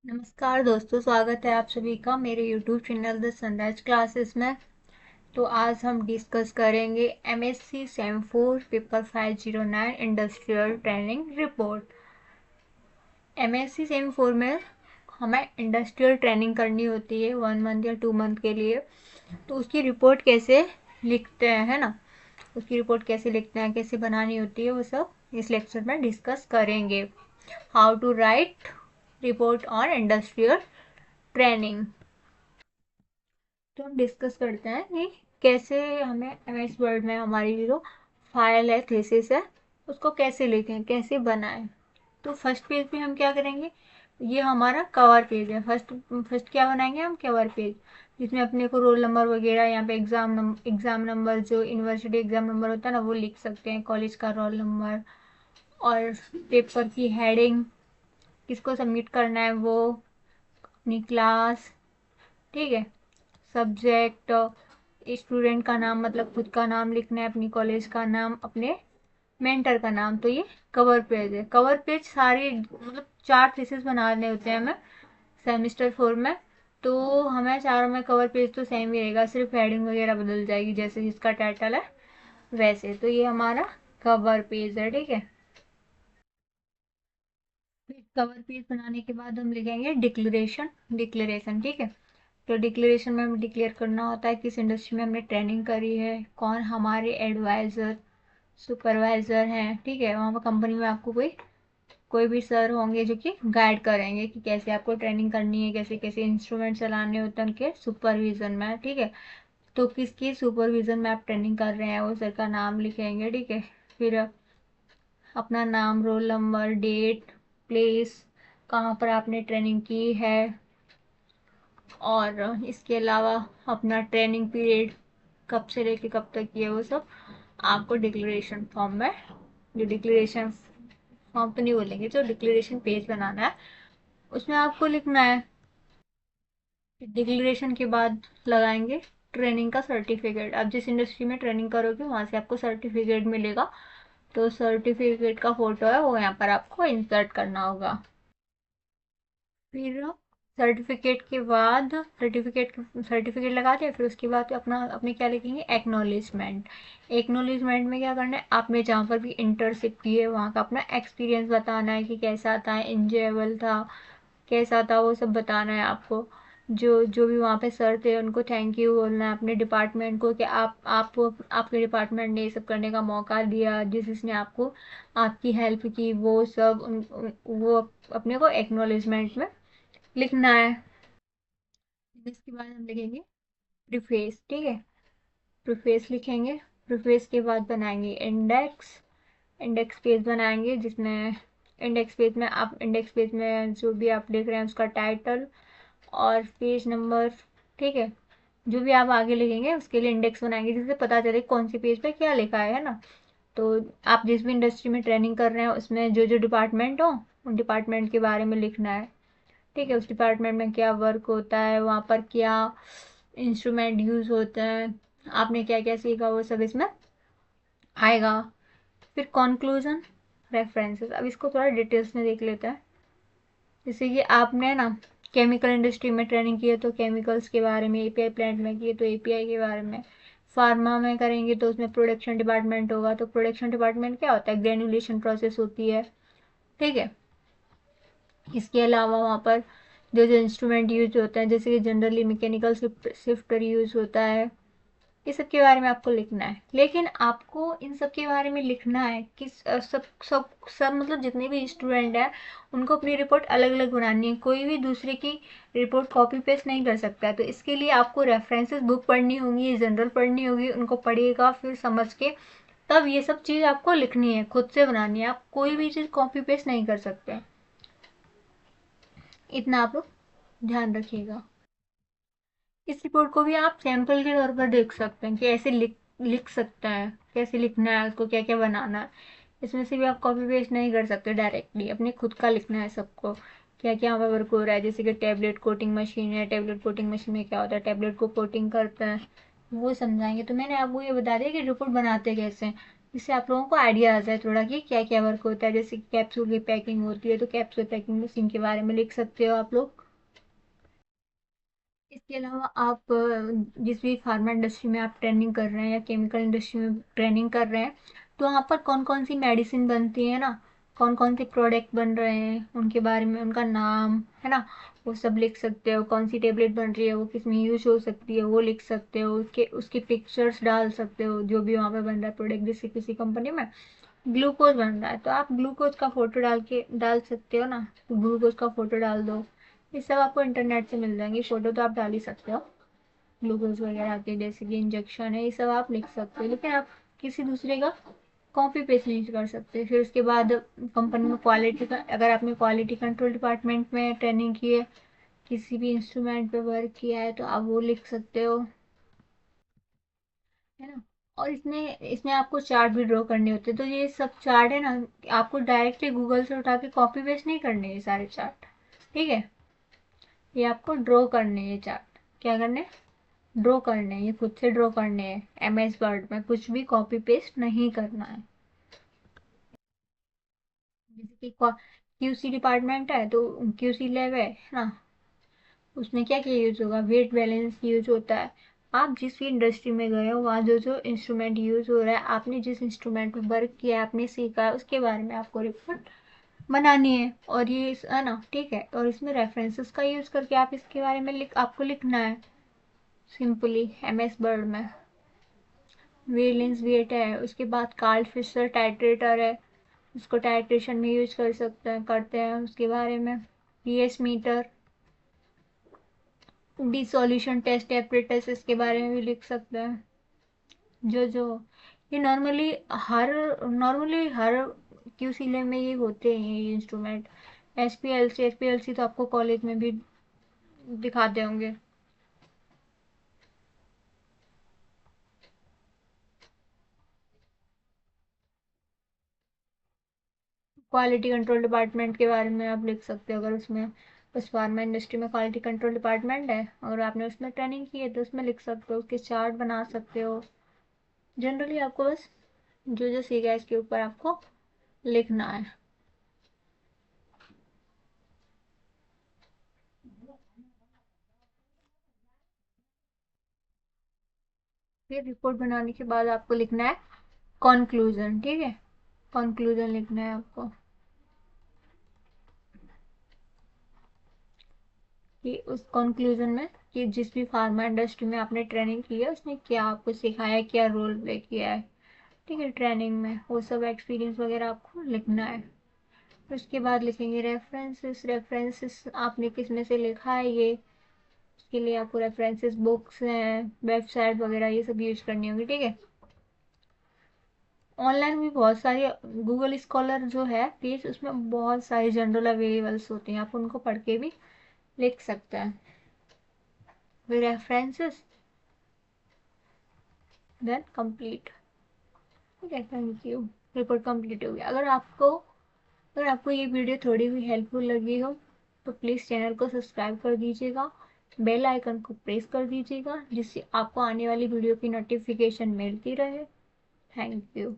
नमस्कार दोस्तों, स्वागत है आप सभी का मेरे YouTube channel the sunrise classes में। तो आज हम डिस्कस करेंगे MSc same 4 paper 509 industrial training report. MSc same 4 में हमें इंडस्ट्रियल ट्रेनिंग करनी होती है 1 मंथ या 2 मंथ के लिए। तो उसकी रिपोर्ट कैसे लिखते हैं, है ना, उसकी रिपोर्ट कैसे लिखते हैं, कैसे बनानी होती है, वो सब इस लेक्चर में डिस्कस करेंगे। How to write report on industrial training. तो हम डिस्कस करते हैं कि कैसे हमें MS वर्ड में हमारी जो फाइल है, थीसिस है, उसको कैसे लिखें, कैसे बनाएं। तो फर्स्ट पेज पे हम क्या करेंगे, ये हमारा कवर पेज है। फर्स्ट फर्स्ट क्या बनाएंगे हम, कवर पेज, जिसमें अपने को रोल नंबर वगैरह, यहाँ पे एग्जाम नंबर, जो यूनिवर्सिटी एग्जाम नंबर होता है ना, वो लिख सकते हैं, कॉलेज का रोल नंबर, और पेपर की हेडिंग, किसको सबमिट करना है वो, अपनी क्लास, ठीक है, सब्जेक्ट, स्टूडेंट का नाम, मतलब खुद का नाम लिखना है, अपनी कॉलेज का नाम, अपने मेंटर का नाम। तो ये कवर पेज है। कवर पेज सारी मतलब 4 थीसिस बनाने होते हैं हमें सेमेस्टर 4 में। तो हमें चारों में कवर पेज तो सेम ही रहेगा, सिर्फ हेडिंग वगैरह बदल जाएगी, जैसे जिसका टाइटल है वैसे। तो ये हमारा कवर पेज है, ठीक है। फिर कवर पेज बनाने के बाद हम लिखेंगे डिक्लेरेशन। डिक्लेरेशन, ठीक है। तो डिक्लेरेशन में हमें डिक्लेयर करना होता है किस इंडस्ट्री में हमने ट्रेनिंग करी है, कौन हमारे एडवाइज़र सुपरवाइज़र हैं, ठीक है। वहाँ पर कंपनी में आपको कोई कोई भी सर होंगे जो कि गाइड करेंगे कि कैसे आपको ट्रेनिंग करनी है, कैसे कैसे इंस्ट्रूमेंट चलाने होते हैं, उनके सुपरविजन में, ठीक है। तो किसकी सुपरविजन में आप ट्रेनिंग कर रहे हैं, वो सर का नाम लिखेंगे, ठीक है। फिर अपना नाम, रोल नंबर, डेट, प्लेस, कहाँ पर आपने ट्रेनिंग की है, और इसके अलावा अपना ट्रेनिंग पीरियड कब से लेके कब तक की है, वो सब आपको डिक्लेरेशन फॉर्म में, जो डिक्लेरेशन फॉर्म तो नहीं बोलेंगे, जो डिक्लेरेशन पेज बनाना है उसमें आपको लिखना है। डिक्लेरेशन के बाद लगाएंगे ट्रेनिंग का सर्टिफिकेट। आप जिस इंडस्ट्री में ट्रेनिंग करोगे वहाँ से आपको सर्टिफिकेट मिलेगा। तो सर्टिफिकेट का फोटो है वो यहाँ पर आपको इंसर्ट करना होगा। फिर सर्टिफिकेट के बाद सर्टिफिकेट लगा दिया, फिर उसके बाद अपना अपने क्या लिखेंगे, एक्नॉलेजमेंट। एक्नॉलेजमेंट में क्या करना है, आपने जहाँ पर भी इंटर्नशिप की है वहाँ का अपना एक्सपीरियंस बताना है कि कैसा था, इंजॉयबल था, कैसा था, वो सब बताना है आपको। जो जो भी वहाँ पे सर थे उनको थैंक यू बोलना है, अपने डिपार्टमेंट को कि आपके डिपार्टमेंट ने ये सब करने का मौका दिया, जिसने आपको आपकी हेल्प की, वो सब वो अपने को एक्नॉलेजमेंट में लिखना है। इसके बाद हम लिखेंगे प्रीफेस, ठीक है। प्रीफेस लिखेंगे। प्रीफेस के बाद बनाएंगे इंडेक्स। इंडेक्स पेज बनाएंगे जिसमें इंडेक्स पेज में जो भी आप लिख रहे हैं उसका टाइटल और पेज नंबर, ठीक है। जो भी आप आगे लिखेंगे उसके लिए इंडेक्स बनाएंगे, जिससे पता चले कौन सी पेज पे क्या लिखा है ना। तो आप जिस भी इंडस्ट्री में ट्रेनिंग कर रहे हैं उसमें जो जो डिपार्टमेंट हो उन डिपार्टमेंट के बारे में लिखना है, ठीक है। उस डिपार्टमेंट में क्या वर्क होता है, वहाँ पर क्या इंस्ट्रूमेंट यूज़ होते हैं, आपने क्या क्या सीखा, वो सब इसमें आएगा। फिर कंक्लूजन, रेफरेंसेस। अब इसको थोड़ा डिटेल्स में देख लेते हैं। जैसे कि आपने ना केमिकल इंडस्ट्री में ट्रेनिंग की है तो केमिकल्स के बारे में, API प्लांट में की है तो API के बारे में, फार्मा में करेंगे तो उसमें प्रोडक्शन डिपार्टमेंट होगा, तो प्रोडक्शन डिपार्टमेंट क्या होता है, ग्रेनुलेशन प्रोसेस होती है, ठीक है। इसके अलावा वहाँ पर जो जो इंस्ट्रूमेंट यूज होते हैं, जैसे कि जनरली मैकेनिकल शिफ्टर यूज होता है, ये सब के बारे में आपको लिखना है। लेकिन आपको इन सब के बारे में लिखना है कि सब सब सब मतलब जितने भी स्टूडेंट हैं उनको अपनी रिपोर्ट अलग अलग बनानी है, कोई भी दूसरे की रिपोर्ट कॉपी पेस्ट नहीं कर सकता है। तो इसके लिए आपको रेफरेंसेस बुक पढ़नी होगी, जनरल पढ़नी होगी, उनको पढ़िएगा फिर समझ के तब ये सब चीज़ आपको लिखनी है, खुद से बनानी है। आप कोई भी चीज़ कॉपी पेस्ट नहीं कर सकते, इतना आप लोग ध्यान रखिएगा। इस रिपोर्ट को भी आप सैंपल के तौर पर देख सकते हैं कि ऐसे लिख सकते हैं, कैसे लिखना है, उसको क्या क्या बनाना है। इसमें से भी आप कॉपी पेस्ट नहीं कर सकते डायरेक्टली, अपने खुद का लिखना है सबको, क्या क्या वहाँ वर्क हो रहा है। जैसे कि टेबलेट कोटिंग मशीन है, टेबलेट कोटिंग मशीन में क्या होता है, टेबलेट को कोटिंग करते हैं, वो समझाएंगे। तो मैंने आपको ये बता दिया कि रिपोर्ट बनाते कैसे हैं। जिससे आप लोगों को आइडिया आ जाए थोड़ा कि क्या क्या वर्क होता है। जैसे कैप्सूल की पैकिंग होती है तो कैप्सूल पैकिंग मशीन के बारे में लिख सकते हो आप लोग। इसके अलावा आप जिस भी फार्मा इंडस्ट्री में आप ट्रेनिंग कर रहे हैं या केमिकल इंडस्ट्री में ट्रेनिंग कर रहे हैं, तो वहाँ पर कौन कौन सी मेडिसिन बनती है ना, कौन कौन से प्रोडक्ट बन रहे हैं उनके बारे में, उनका नाम है ना, वो सब लिख सकते हो। कौन सी टेबलेट बन रही है, वो किस में यूज हो सकती है, वो लिख सकते हो। उसके उसकी पिक्चर्स डाल सकते हो जो भी वहाँ पे बन रहा है प्रोडक्ट। जैसे किसी कंपनी में ग्लूकोज बन रहा है तो आप ग्लूकोज का फोटो डाल सकते हो ना, तो ग्लूकोज का फोटो डाल दो। ये सब आपको इंटरनेट से मिल जाएंगे, फोटो तो आप डाल ही सकते हो। ग्लूकोज वगैरह के जैसे कि इंजेक्शन है, ये सब आप लिख सकते हो, लेकिन आप किसी दूसरे का कॉपी पेस्ट नहीं कर सकते। फिर उसके बाद कंपनी में क्वालिटी का, अगर आपने क्वालिटी कंट्रोल डिपार्टमेंट में ट्रेनिंग की है, किसी भी इंस्ट्रूमेंट पे वर्क किया है, तो आप वो लिख सकते हो, है ना। और इसमें इसमें आपको चार्ट भी ड्रॉ करने होते हैं, तो ये सब चार्ट है ना, आपको डायरेक्टली गूगल से उठा के कॉपी पेस्ट नहीं करने ये सारे चार्ट, ठीक है। ये आपको ड्रॉ करने हैं चार्ट। क्या करने, ड्रॉ करने हैं, ये खुद से ड्रॉ करने हैं। MS वर्ड में कुछ भी कॉपी पेस्ट नहीं करना है। जैसे कि QC डिपार्टमेंट है तो QC लैब है ना, उसमें क्या क्या यूज होगा, वेट बैलेंस यूज होता है। आप जिस भी इंडस्ट्री में गए हो वहाँ जो जो इंस्ट्रूमेंट यूज हो रहा है, आपने जिस इंस्ट्रूमेंट में वर्क किया है, आपने सीखा है, उसके बारे में आपको रिपोर्ट बनानी है। और ये है ना, ठीक है। और इसमें रेफरेंसेस का यूज करके आप इसके बारे में आपको लिखना है सिंपली MS वर्ड में। वेलेंस वेट है, उसके बाद कार्ल फिशर टाइट्रेटर है, उसको टाइट्रेशन में यूज कर सकते हैं, करते हैं उसके बारे में। PS meter, dissolution test apparatus, इसके बारे में भी लिख सकते हैं। जो जो ये नॉर्मली हर QC लैब में ये होते हैं ये इंस्ट्रूमेंट। SPLC तो आपको कॉलेज में भी दिखाते होंगे। क्वालिटी कंट्रोल डिपार्टमेंट के बारे में आप लिख सकते हो, अगर उसमें उस फार्मा इंडस्ट्री में क्वालिटी कंट्रोल डिपार्टमेंट है, अगर आपने उसमें ट्रेनिंग की है तो उसमें लिख सकते हो, उसके चार्ट बना सकते हो। जनरली आपको बस जो जो सीखा है इसके ऊपर आपको लिखना है। फिर रिपोर्ट बनाने के बाद आपको लिखना है कंक्लूजन, ठीक है। कंक्लूजन लिखना है आपको कि उस कंक्लूजन में कि जिस भी फार्मा इंडस्ट्री में आपने ट्रेनिंग की है उसने क्या आपको सिखाया है, क्या रोल प्ले किया है, ठीक है, ट्रेनिंग में वो सब एक्सपीरियंस वगैरह आपको लिखना है। फिर उसके बाद लिखेंगे रेफरेंसेस। रेफरेंसेस आपने किस में से लिखा है ये, इसके लिए आपको रेफरेंसेस बुक्स हैं, वेबसाइट वगैरह ये सब यूज करनी होगी, ठीक है। ऑनलाइन भी बहुत सारी, गूगल स्कॉलर जो है पेज, उसमें बहुत सारी जनरल अवेलेबल्स होती हैं, आप उनको पढ़ के भी लिख सकते हैं। फिर रेफरेंसेस, देन कंप्लीट, ठीक है। थैंक यू, रिपोर्ट कंप्लीट हो गया। अगर आपको ये वीडियो थोड़ी भी हेल्पफुल लगी हो तो प्लीज़ चैनल को सब्सक्राइब कर दीजिएगा, बेल आइकन को प्रेस कर दीजिएगा, जिससे आपको आने वाली वीडियो की नोटिफिकेशन मिलती रहे। Thank you.